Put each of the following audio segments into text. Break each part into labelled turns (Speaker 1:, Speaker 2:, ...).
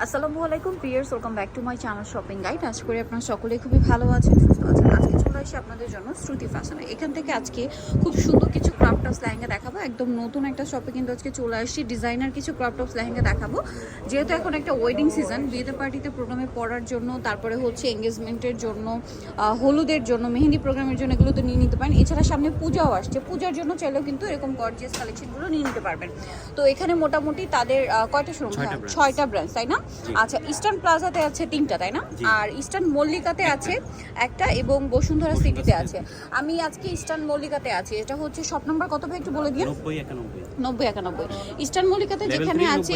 Speaker 1: আসসালামু আলাইকুম viewers, welcome back to my channel shopping guide. আশা করি আপনারা সকলেই খুবই ভালো আছেন, সুস্থ আছেন। আজকে চলে আসি আপনাদের জন্য শ্রুতি ফ্যাশনে। এখান থেকে আজকে খুব সুন্দর কিছু ক্রপ টপস লেহেঙ্গা দেখাবো। একদম নতুন একটা শপে কিন্তু আজকে চলে আসছি, ডিজাইনার কিছু ক্রপ টপস লেহেঙ্গা দেখাবো। যেহেতু এখন একটা ওয়েডিং সিজন, বিয়েতে পার্টিতে প্রোগ্রামে পরার জন্য, তারপরে হচ্ছে এঙ্গেজমেন্টের জন্য, হলুদের জন্য, মেহেন্দি প্রোগ্রামের জন্য এগুলো তো নিয়ে নিতে পারেন। এছাড়া সামনে পূজাও আসছে, পূজার জন্য চাইলেও কিন্তু এরকম গর্জিয়াস কালেকশনগুলো নিয়ে নিতে পারবেন। তো এখানে মোটামুটি তাদের কয়টা শোরুম? 6টা ব্রাঞ্চ, তাই না? আচ্ছা, ইস্টার্ন প্লাজাতে আছে 3টা, তাই না? আর ইস্টার্ন মল্লিকাতে আছে একটা, এবং বসুন্ধরা সিটিতে আছে। আমি আজকে ইস্টার্ন মল্লিকাতে আছি। এটা হচ্ছে শপ নাম্বার কত ভাই একটু বলে দিন। 9091। ইস্টার্ন মল্লিকাতে যেখানে আছে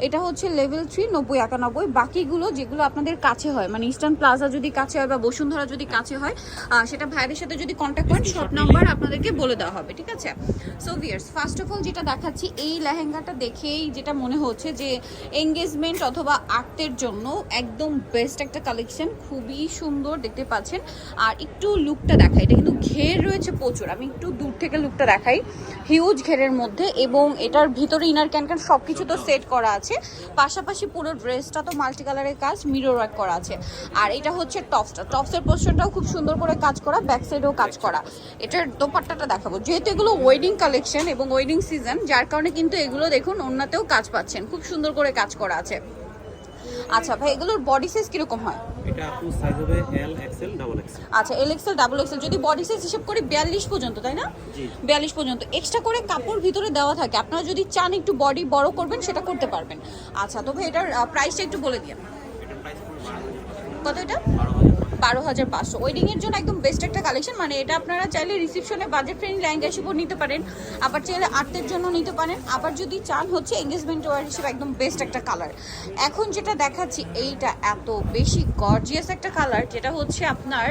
Speaker 1: এটা হচ্ছে লেভেল 3 9091। বাকিগুলো যেগুলো আপনাদের কাছে হয়, মানে ইস্টার্ন প্লাজা যদি কাছে হয় বা বসুন্ধরা যদি কাছে হয়, সেটা ভাইদের সাথে যদি কন্ট্যাক্ট করেন শপ নাম্বার আপনাদেরকে বলে দেওয়া হবে, ঠিক আছে? So viewers, first of all যেটা দেখাচ্ছি, এই লেহেঙ্গাটা দেখেই যেটা মনে হচ্ছে যে এঙ্গেজমেন্ট অথবা আর্টের জন্য একদম বেস্ট একটা কালেকশন। খুবই সুন্দর দেখতে পাচ্ছেন। আর একটু লুকটা দেখাই, এটা কিন্তু ঘের রয়েছে প্রচুর। আমি একটু দূর থেকে লুকটা দেখাই, হিউজ ঘেরের মধ্যে, এবং এটার ভিতরে ইনার ক্যান সব কিছু তো সেট করা আছে। পাশাপাশি পুরো ড্রেসটা তো মাল্টি কালারের কাজ, মিরর ওয়ার্ক করা আছে। আর এটা হচ্ছে টপসের পোর্শনটাও খুব সুন্দর করে কাজ করা, ব্যাক সাইডেও কাজ করা। এটার দোপাট্টাটা দেখাবো, যেহেতু এগুলো ওয়েডিং কালেকশন এবং ওয়েডিং সিজন, যার কারণে কিন্তু এগুলো দেখুন ওন্নাতেও কাজ পাচ্ছেন, খুব সুন্দর করে কাজ করা আছে। আচ্ছা ভাই, এগুলোর বডি সাইজ কিরকম হয়?
Speaker 2: এটা আপু সাইজ হবে এল এক্সএল ডাবল এক্সএল।
Speaker 1: আচ্ছা, এল এক্সএল ডাবল এক্সএল। যদি বডি সাইজ হিসাব করি 42 পর্যন্ত, তাই না?
Speaker 2: জি,
Speaker 1: 42 পর্যন্ত এক্সট্রা করে কাপড় ভিতরে দেওয়া থাকে। আপনারা যদি চান একটু বডি বড় করবেন, সেটা করতে পারবেন। আচ্ছা, তবে এটার প্রাইসটা একটু বলে দিন।
Speaker 2: এটার প্রাইস পড়বে
Speaker 1: কত এটা?
Speaker 2: 12,500।
Speaker 1: 12,500। ওয়েডিং এর জন্য একদম বেস্ট একটা কালেকশন। মানে এটা আপনারা চাইলে রিসেপশনে বাজেট ফ্রেন্ডলি লেহেঙ্গা হিসেবেও নিতে পারেন, আবার চাইলে আর্টের জন্য নিতে পারেন, আবার যদি চান হচ্ছে এঙ্গেজমেন্ট ওয়ার হিসেবে একদম বেস্ট একটা কালার। এখন যেটা দেখাচ্ছি, এইটা এত বেশি গর্জিয়াস একটা কালার, যেটা হচ্ছে আপনার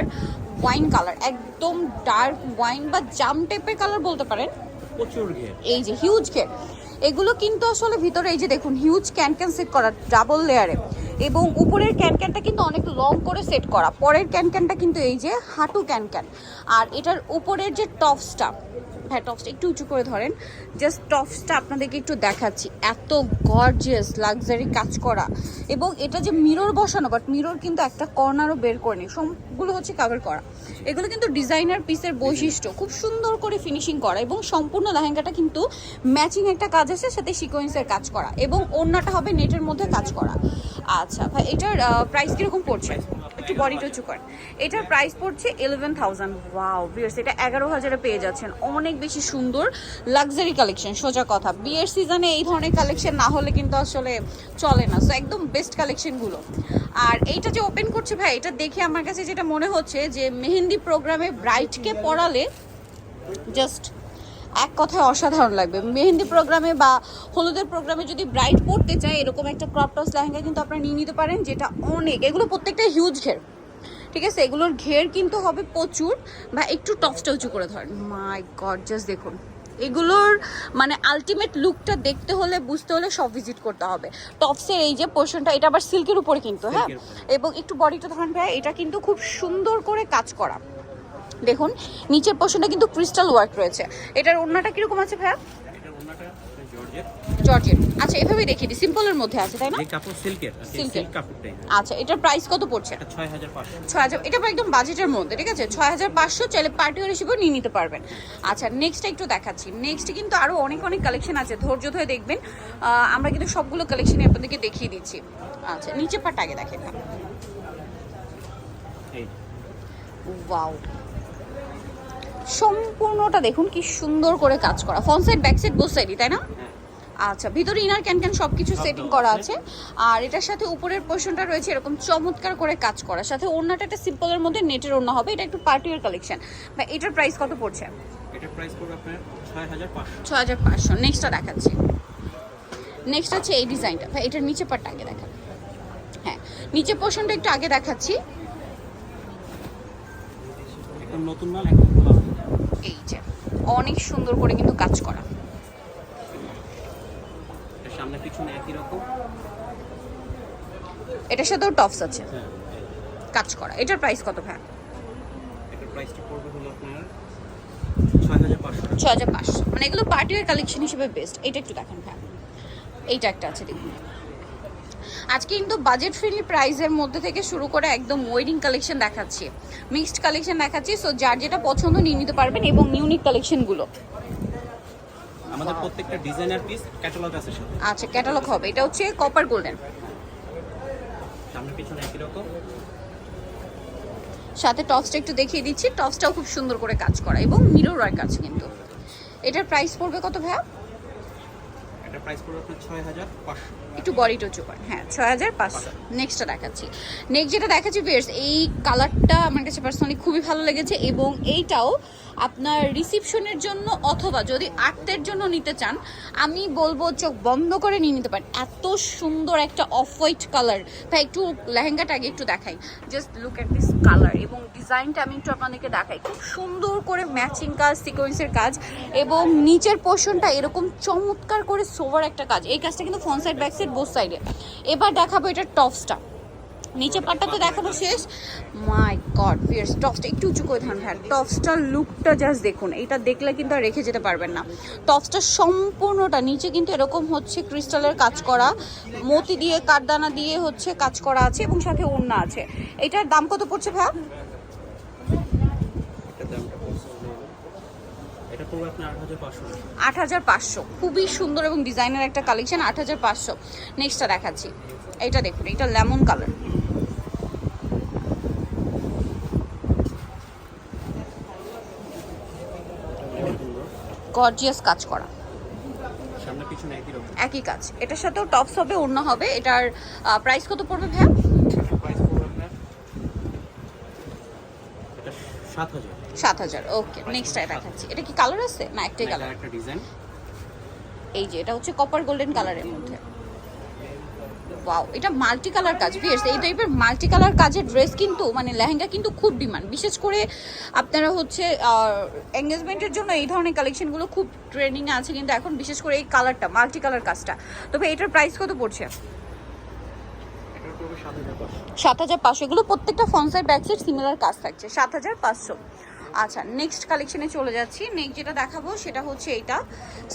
Speaker 1: ওয়াইন কালার, একদম ডার্ক ওয়াইন বা জাম টাইপের কালার বলতে পারেন।
Speaker 2: প্রচুর ঘের।
Speaker 1: এই যে হিউজ ঘের, এগুলো কিন্তু আসলে ভিতরে এই যে দেখুন হিউজ ক্যান সেট করা ডাবল লেয়ারে, এবং উপরের ক্যানটা কিন্তু অনেক লং করে সেট করা। পরের ক্যানটা কিন্তু এই যে হাঁটু ক্যান। আর এটার উপরের যে টপসটা, হ্যাঁ টপসটা একটু উঁচু করে ধরেন, জাস্ট টপসটা আপনাদেরকে একটু দেখাচ্ছি। এত গর্জিয়াস লাক্সারি কাজ করা, এবং এটা যে মিরর বসানো, বাট মিরর কিন্তু একটা কর্নারও বের করে নেই, সবগুলো হচ্ছে কাভার করা। এগুলো কিন্তু ডিজাইনার পিসের বৈশিষ্ট্য, খুব সুন্দর করে ফিনিশিং করা, এবং সম্পূর্ণ লেহেঙ্গাটা কিন্তু ম্যাচিং একটা কাজ আছে, সাথে সিকোয়েন্সের কাজ করা, এবং ওড়নাটা হবে নেটের মধ্যে কাজ করা। আচ্ছা ভাই, এটার প্রাইস কিরকম পড়ছে? একটু বডিটা উঁচু করেন। এটার প্রাইস পড়ছে 11,000। ওয়াও ভিউয়ার্স, এটা 11,000-এ পেয়ে যাচ্ছেন। অনেক বেশি সুন্দর লাক্সারি কালেকশন। সোজা কথা, বিয়ের সিজনে এই ধরনের কালেকশন না হলে কিন্তু আসলে চলে না। সো একদম বেস্ট কালেকশনগুলো। আর এইটা যে ওপেন করছে ভাই, এটা দেখে আমার কাছে যেটা মনে হচ্ছে যে মেহেন্দি প্রোগ্রামে ব্রাইডকে পরালে জাস্ট এক কথায় অসাধারণ লাগবে। মেহেন্দি প্রোগ্রামে বা হলুদের প্রোগ্রামে যদি ব্রাইড পড়তে চায়, এরকম একটা ক্রপ টপস লেহেঙ্গা কিন্তু আপনারা নিয়ে নিতে পারেন, যেটা অনেক, এগুলো প্রত্যেকটা হিউজ ঘের, ঠিক আছে? এগুলোর ঘের কিন্তু হবে প্রচুর। বা একটু টপসটা উঁচু করে ধরেন, মাই গড জাস্ট দেখুন। এগুলোর মানে আলটিমেট লুকটা দেখতে হলে, বুঝতে হলে সব ভিজিট করতে হবে। টপসের এই যে পোর্শনটা, এটা আবার সিল্কের উপরে কিন্তু, হ্যাঁ, এবং একটু বডিটা ধরেন ভাই, এটা কিন্তু খুব সুন্দর করে কাজ করা। দেখুন নিচের পোর্শনটা কিন্তু ক্রিস্টাল ওয়ার্ক রয়েছে। এটার ওড়নাটা কিরকম আছে ভাইয়া?
Speaker 2: এটার ওন্নাটা জর্জেট।
Speaker 1: জর্জেট। আচ্ছা, এভাবেই দেখিয়ে দিই, সিম্পলের মধ্যে আছে, তাই না?
Speaker 2: এই কাপড় সিল্কের, সিল্ক কাপড়টাই।
Speaker 1: আচ্ছা, এটার প্রাইস কত পড়ছে?
Speaker 2: এটা 6,500।
Speaker 1: 6,000। এটা একদম বাজেটের মধ্যে, ঠিক আছে? 6,500 চাইলে পার্টি ওয়ার হিসেবেও নিয়ে নিতে পারবেন। আচ্ছা, নেক্সটটা একটু দেখাচ্ছি। নেক্সট কিন্তু আরও অনেক কালেকশন আছে, ধৈর্য ধরে দেখবেন। আমরা কিন্তু সবগুলো কালেকশনই আপনাদেরকে দেখিয়ে দিচ্ছি। আচ্ছা, নিচে পার্ট আগে দেখেন।
Speaker 2: এই
Speaker 1: ওয়াও, সম্পূর্ণটা দেখুন কি সুন্দর করে কাজ করা, front side back side both সাইডই, তাই না? আচ্ছা, ভিতরে ইনার ক্যান সব কিছু সেটিং করা আছে। আর এটার সাথে উপরের পোর্শনটা রয়েছে এরকম চমৎকার করে কাজ করা, সাথে ওড়নাটা একটা সিম্পলের মধ্যে নেটের ওড়না হবে। এটা একটু পার্টি ওয়্যার কালেকশন। বা এটার প্রাইস কত পড়ছে?
Speaker 2: এটার প্রাইস পড়বে আপনার 6,500।
Speaker 1: 6,500। নেক্সটটা দেখাচ্ছি। নেক্সট হচ্ছে এই ডিজাইনটা ভাই, এটার নিচে পার্টটা আগে দেখান। হ্যাঁ, নিচে পোর্শনটা একটু আগে দেখাচ্ছি।
Speaker 2: একদম নতুন মাল, একদম খোলা।
Speaker 1: এই যে অনেক সুন্দর করে কিন্তু কাজ করা,
Speaker 2: এর সামনে পিছনে একই রকম।
Speaker 1: এটার সাথেও টপস আছে,
Speaker 2: হ্যাঁ,
Speaker 1: কাজ করা। এটার প্রাইস কত ভাই?
Speaker 2: এটার প্রাইসটা পড়বে হলো আপনার 6,500।
Speaker 1: 6,500। মানে এগুলো পার্টি ওয়্যার কালেকশন হিসেবে বেস্ট। এটা একটু দেখেন ভাই, এইটা একটা আছে দেখুন। আজকে কিন্তু বাজেট ফ্রেন্ডলি প্রাইসের মধ্যে থেকে শুরু করে একদম ওয়েডিং কালেকশন দেখাচ্ছি, মিক্সড কালেকশন দেখাচ্ছি। সো যার যেটা পছন্দ নিয়ে নিতে পারবেন এবং ইউনিক কালেকশনগুলো।
Speaker 2: আমাদের প্রত্যেকটা ডিজাইনার পিস ক্যাটালগ আছে সাথে।
Speaker 1: আচ্ছা, ক্যাটালগ হবে। এটা হচ্ছে কপার গোল্ডেন,
Speaker 2: সামনে পিছনে একই রকম।
Speaker 1: সাথে টপসটা একটু দেখিয়ে দিচ্ছি, টপসটাও খুব সুন্দর করে কাজ করা এবং মিরর ওয়ার্ক আছে কিন্তু। এটার প্রাইস পড়বে কত ভাইয়া?
Speaker 2: এটা প্রাইস পড়বে আপনার 6500।
Speaker 1: একটু বডি টচ করেন, হ্যাঁ 6500। নেক্সটটা দেখাচ্ছি। নেক্সট যেটা দেখাচ্ছি ভিউয়ার্স, এই কালারটা আমার কাছে পার্সোনালি খুবই ভালো লেগেছে এবং এইটাও আপনার রিসিপশনের জন্য অথবা যদি আর্টের জন্য নিতে চান, আমি বলবো চোখ বন্ধ করে নিয়ে নিতে পারেন। এত সুন্দর একটা অফ হোয়াইট কালার। ভাই একটু লেহেঙ্গাটা আগে একটু দেখাই, just look at this colour এবং ডিজাইনটা আমি একটু আপনাদেরকে দেখাই। খুব সুন্দর করে ম্যাচিং কাজ, সিকোয়েন্সের কাজ এবং নিচের পোর্শনটা এরকম চমৎকার করে সোভার একটা কাজ। এই কাজটা কিন্তু front side back side both সাইডে। এবার দেখাবো এটার টপসটা। নিচে পাটটা তো দেখানো শেষ। মাই গড ভিউয়ার্স, টপসটা একটু উঁচু করে ধান। হ্যাঁ, টপসটার লুকটা জাস্ট দেখুন, এটা দেখলে কিন্তু আর রেখে যেতে পারবেন না। টপসটা সম্পূর্ণটা নিচে কিন্তু এরকম হচ্ছে ক্রিস্টালের কাজ করা, মতি দিয়ে কাঠদানা দিয়ে হচ্ছে কাজ করা আছে এবং সাথে ওড়না আছে। এটার দাম কত পড়ছে ভাইয়া?
Speaker 2: এটার দামটা পড়ছে এটা পড়বে আপনার 8500।
Speaker 1: 8500। খুবই সুন্দর এবং ডিজাইনার একটা কালেকশন, 8500। নেক্সটটা দেখাচ্ছি। এটা দেখুন, এটা লেমন কালার, গর্জিয়াস কাজ করা,
Speaker 2: সামনে পিছনে একই রকম।
Speaker 1: একই কাজ। এটার সাথেও টপস হবে, ওড়না হবে। এটার প্রাইস কত পড়বে ভাইয়া?
Speaker 2: প্রাইস পড়বে আপনার এটা 7000।
Speaker 1: 7000। ওকে, নেক্সটটা দেখাচ্ছি। এটা কি কালার আছে না একটাই কালার?
Speaker 2: একটা ডিজাইন।
Speaker 1: এই যে এটা হচ্ছে কপার গোল্ডেন কালারের মধ্যে। ওয়াও, এটা মাল্টি কালার কাজ। ভিউয়ার্স, এই টাইপের মাল্টি কালার কাজের ড্রেস কিন্তু মানে লেহেঙ্গা কিন্তু খুব ডিমান্ড। বিশেষ করে আপনারা হচ্ছে এঙ্গেজমেন্টের জন্য এই ধরনের কালেকশনগুলো খুব ট্রেন্ডিংয়ে আছে কিন্তু এখন, বিশেষ করে এই কালারটা, মাল্টি কালার কাজটা। তবে এটার প্রাইস কত পড়ছে?
Speaker 2: এটা পড়বে 7500।
Speaker 1: 7500। এগুলো প্রত্যেকটা front side back side similar কাজ থাকছে। 7500। আচ্ছা, নেক্সট কালেকশনে চলে যাচ্ছি। নেক্সট যেটা দেখাবো সেটা হচ্ছে এইটা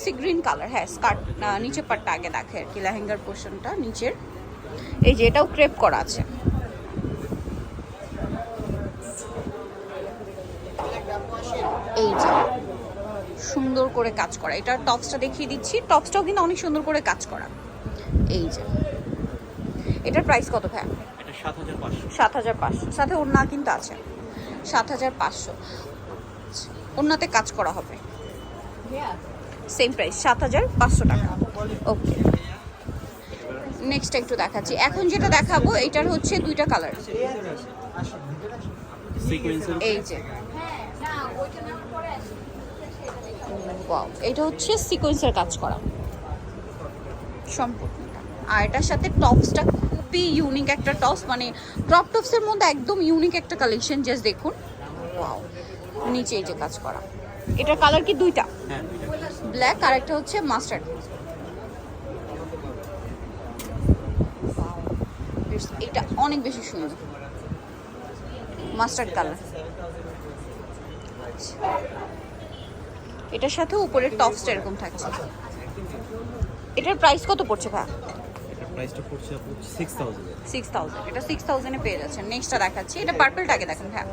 Speaker 1: সি গ্রিন কালার। হ্যাঁ, স্কার্ট নিচের পাটটা আগে দেখে আর কি, লেহেঙ্গার পোর্শনটা নিচের। এই যে এটাও ক্রেপ করা আছে। এই যে সুন্দর করে কাজ করা। এটার টপসটা দেখিয়ে দিচ্ছি, টপসটাও কিন্তু অনেক সুন্দর করে কাজ করা। এই যে এটার প্রাইস কত ভাই?
Speaker 2: এটা 7500।
Speaker 1: 7500। সাথে ওড়না কিন্তু আছে। 7500। ওড়নাতে কাজ করা হবে, সেম প্রাইস 7500 টাকা। ওকে, নেক্সট একটু দেখাচ্ছি। এখন যেটা দেখাবো এটার হচ্ছে দুইটা কালার।
Speaker 2: সিকোয়েন্সের
Speaker 1: এই যে ওয়াও, এটা হচ্ছে সিকোয়েন্সের কাজ করা সম্পূর্ণটা। আর এটার সাথে টপসটা খুবই ইউনিক একটা টপস, মানে ক্রপ টপসের মধ্যে একদম ইউনিক একটা কালেকশন। জাস্ট দেখুন, ওয়াও, নিচে এই যে কাজ করা। এটার কালার কি দুইটা?
Speaker 2: হ্যাঁ,
Speaker 1: ব্ল্যাক আর একটা হচ্ছে মাস্টার্ড। এটা অনেক বেশি সুন্দর, মাস্টার্ড কালার। এটার সাথে উপরের টপসটা এরকম থাকছে। এটার প্রাইস কত পড়ছে ভাই?
Speaker 2: এটা প্রাইসটা পড়ছে আপনার 6000।
Speaker 1: 6000। এটা 6000 এ পেয়ে যাচ্ছেন। নেক্সটটা দেখাচ্ছি। এটা পার্পলটা আগে দেখেন ভাই।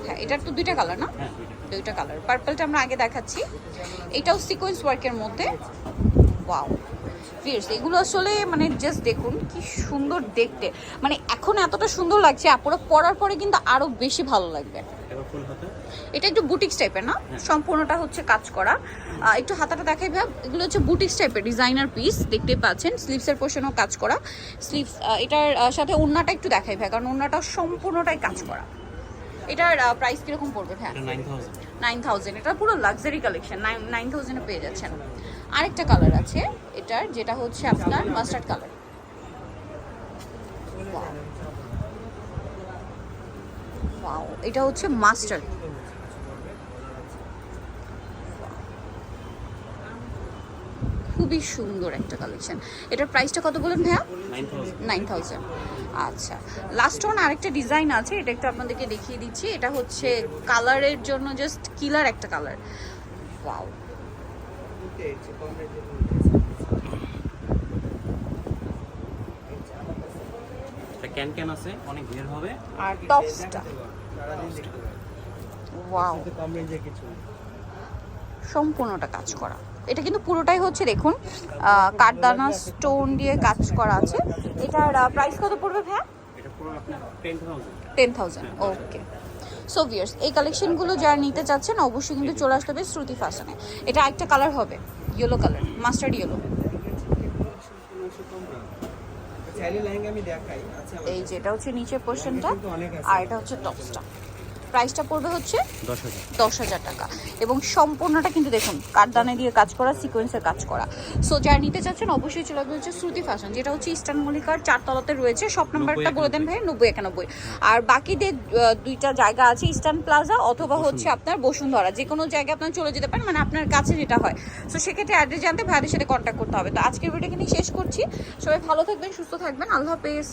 Speaker 1: হ্যাঁ, এটার তো দুইটা কালার না?
Speaker 2: হ্যাঁ,
Speaker 1: দুইটা কালার। পার্পলটা আমরা আগে দেখাচ্ছি। এটাও সিকোয়েন্স ওয়ার্কের মধ্যে। ওয়াও ভিউয়ার্স, এগুলো আসলে মানে জাস্ট দেখুন কি সুন্দর দেখতে, মানে এখন এতটা সুন্দর লাগছে, আপুরা পরার পরে কিন্তু আরো বেশি ভালো লাগবে।
Speaker 2: এটা ফুল হাতা।
Speaker 1: এটা একটু বুটিক্স টাইপের না? সম্পূর্ণটা হচ্ছে কাজ করা। একটু হাতাটা দেখাই ভাই। এগুলো হচ্ছে বুটিক্স টাইপের ডিজাইনার পিস, দেখতে পাচ্ছেন। স্লিভসের পোর্শনও কাজ করা। স্লিভস এটার সাথে ওড়নাটা একটু দেখাই ভাই, কারণ ওড়নাটা সম্পূর্ণটাই কাজ করা। এটার প্রাইস কিরকম পড়বে ভাই?
Speaker 2: এটা 9000।
Speaker 1: 9000। এটা পুরো লাক্সারি কালেকশন, 9000 এ পেয়ে যাচ্ছেন। আরেকটা কালার আছে এটার, যেটা হচ্ছে আপনার মাস্টার্ড কালার। ওয়াও, এটা হচ্ছে মাস্টার্ড। খুবই সুন্দর একটা কালেকশন। এটার প্রাইসটা কত বলেন ভাইয়া? 9000। আচ্ছা, লাস্ট ওয়ান আরেকটা ডিজাইন আছে, এটা একটু আপনাদেরকে দেখিয়ে দিচ্ছি। এটা হচ্ছে কালারের জন্য জাস্ট কিলার একটা কালার। ওয়াও,
Speaker 2: ক্যান ক্যান আছে, অনেক বের হবে।
Speaker 1: আর টপসটা ওয়াও,
Speaker 3: কম রেঞ্জের কিছু
Speaker 1: সম্পূর্ণটা কাজ করা। এটা কিন্তু পুরোটাই হচ্ছে দেখুন কাঠদানা স্টোন দিয়ে কাজ করা আছে। এটার প্রাইস কত পড়বে ভাইয়া?
Speaker 2: এটা পুরো আপনার 10,000।
Speaker 1: 10,000। ওকে, সো ভিউয়ার্স এই কালেকশনগুলো যারা নিতে চাচ্ছেন অবশ্যই কিন্তু চলে আসতে হবে শ্রুতি ফ্যাশনে। এটা একটা কালার হবে, ইয়েলো কালার, মাস্টার্ড ইয়েলো।
Speaker 3: চাইলে লেহেঙ্গা আমি দেখাই আছে আমার
Speaker 1: এই যেটা হচ্ছে নিচের পোর্শনটা,
Speaker 3: কিন্তু অনেক আছে।
Speaker 1: আর এটা হচ্ছে টপসটা। প্রাইসটা পড়বে হচ্ছে
Speaker 2: 10,000।
Speaker 1: 10,000 টাকা। এবং সম্পূর্ণটা কিন্তু দেখুন কাঠদানা দিয়ে কাজ করা, সিকোয়েন্সের কাজ করা। সো যারা নিতে চাচ্ছেন অবশ্যই চলে আসবে হচ্ছে শ্রুতি ফ্যাশন, যেটা হচ্ছে ইস্টার্ন মল্লিকার 4 তলাতে রয়েছে। শপ নাম্বারটা বলে দেন ভাই। 9091। আর বাকিদের দুইটা জায়গা আছে, ইস্টার্ন প্লাজা অথবা হচ্ছে আপনার বসুন্ধরা। যে কোনো জায়গায় আপনার চলে যেতে পারেন, মানে আপনার কাছে যেটা হয়। সো সেক্ষেত্রে অ্যাড্রেস জানতে ভাইদের সাথে কন্ট্যাক্ট করতে হবে। তো আজকের ভিডিও এখানে শেষ করছি। সবাই ভালো থাকবেন, সুস্থ থাকবেন, আল্লাহ হাফেজ।